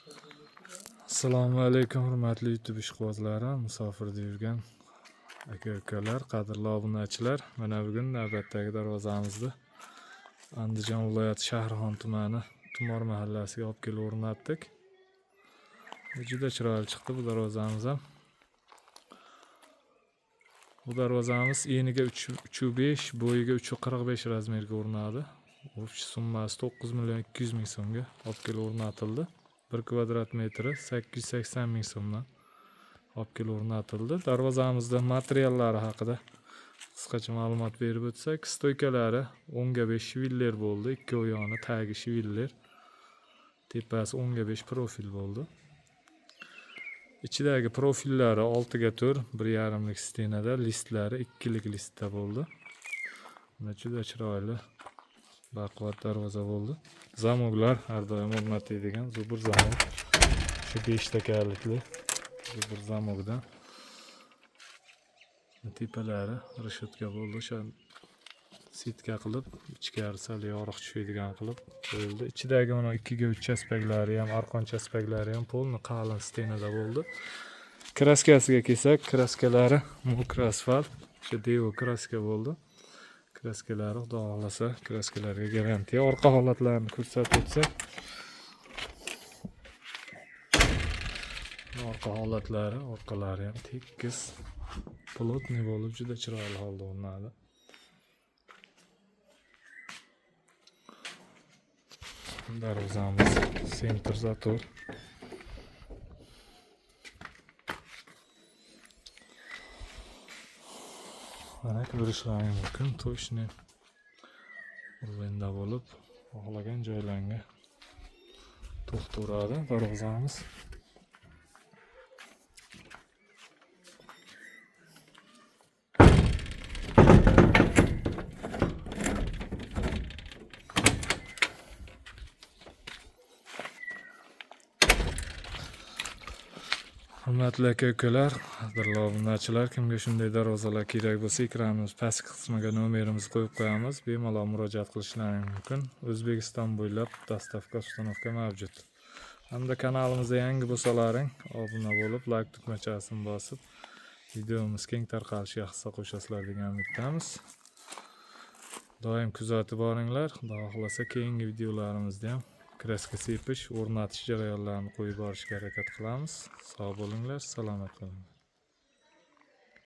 Assalomu alaykum hurmatli YouTube ishqibozlari, musofirda yurgan aka-ukalar, qadrli obunachilar. Mana bugun navbatdagi darvozamizni Andijon viloyati Shahrixon tumani Tumor mahallasiga olib kelib o'rnatdik. Juda chiroyli chiqdi bu darvozamiz ham. Bu darvozamiz eniga 3,5, bo'yiga 3,45 razmerga o'rnadi. Summasi 9.200.000 so'mga olib kelib o'rnatildi. 1 kvadrat metri 880.000 so'mdan olib kelib o'rnatildi. Darvozamizda materiallari haqida qisqacha ma'lumot berib o'tsak, stoykalari 10/5 shiviller bo'ldi. Ikki oyog'ini tagi shiviller. Tepasi 10/5 profil bo'ldi. Ichidagi profillari 6/4, 1,5lik stenada, listlari 2lik listda bo'ldi. Juda chiroyli baquvvat darvoza bo'ldi. Zamoklar har doim o'rnatiladigan zubur zamok. Shu 5 takarlikli zubur zamokdan. Tepalari rishotka bo'ldi. O'sha sitka qilib, ichkari sal yorug' tushadigan qilib qo'yildi. Ichidagi mana 2/3 aspaklari ham, arqon aspaklari ham polni qalin stenada bo'ldi. Kraskasiga kelsak, kraskalari mokr asfalt, o'sha devo kraska bo'ldi. Kraskalari xudo xohlasa kraskalarga garantiya. Orqa holatlarini ko'rsatib o'tsak, orqa holatlari, orqalari ham tekis, plotniy bo'lib juda chiroyli holda o'rnadi. Darvozamiz sentr zator. Mana ko'rishlari mumkin. To'shni urvenda bo'lib, xohlagan joylarga to'xtaveradi darvozamiz. Hurmatli aka-ukalar, qadrli obunachilar, kimga shunday darvozalar kerak bo'lsa, ekranimiz pastki qismiga nomerimizni qo'yib qo'yamiz. Bemalol murojaat qilishlaringiz mumkin. O'zbekiston bo'ylab dostavka, ustanovka mavjud. Hamda kanalimizga yangi bo'lsalaring, obuna bo'lib, like tugmachasini bosib, videomiz keng tarqalishiga hissa qo'shasizlar degan umiddamiz. Doim kuzatib boringlar. Xudo xohlasa keyingi videolarimizda ham kraska sepish, o'rnatish jarayonlarini qo'yib borishga harakat qilamiz. Sog' bo'linglar, salomat bo'linglar.